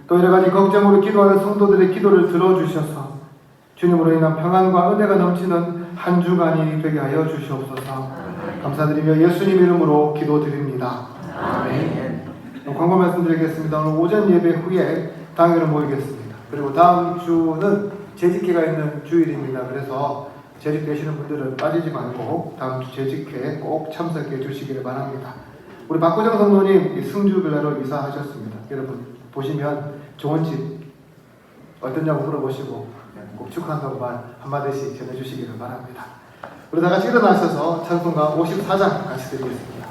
또 여러가지 걱정으로 기도하는 성도들의 기도를 들어주셔서 주님으로 인한 평안과 은혜가 넘치는 한 주간이 되게 하여 주시옵소서. 감사드리며 예수님 이름으로 기도드립니다. 아멘. 광고 말씀드리겠습니다. 오늘 오전 예배 후에 당회로 모이겠습니다. 그리고 다음 주는 재직회가 있는 주일입니다. 그래서 재직되시는 분들은 빠지지 말고 다음 주 재직회 꼭 참석해 주시기를 바랍니다. 우리 박구정 성도님 이 승주빌라로 이사하셨습니다. 여러분 보시면 좋은 집 어떠냐고 물어보시고 꼭 축하한다고 말 한마디씩 전해주시기를 바랍니다. 우리 다 같이 일어나셔서 찬송가 54장 같이 드리겠습니다.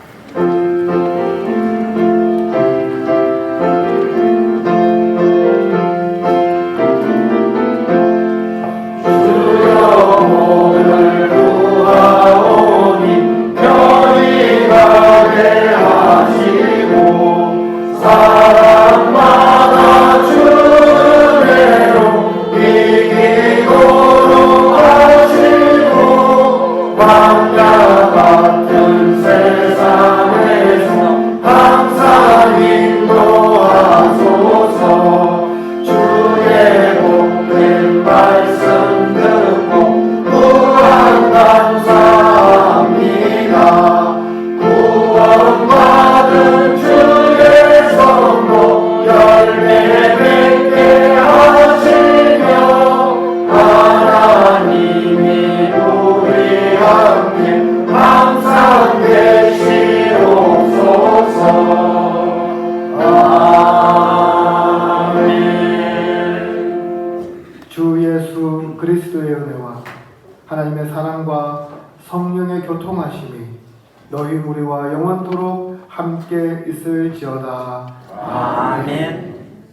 주 예수 그리스도의 은혜와 하나님의 사랑과 성령의 교통하심이 너희 우리와 영원토록 함께 있을지어다. 아멘.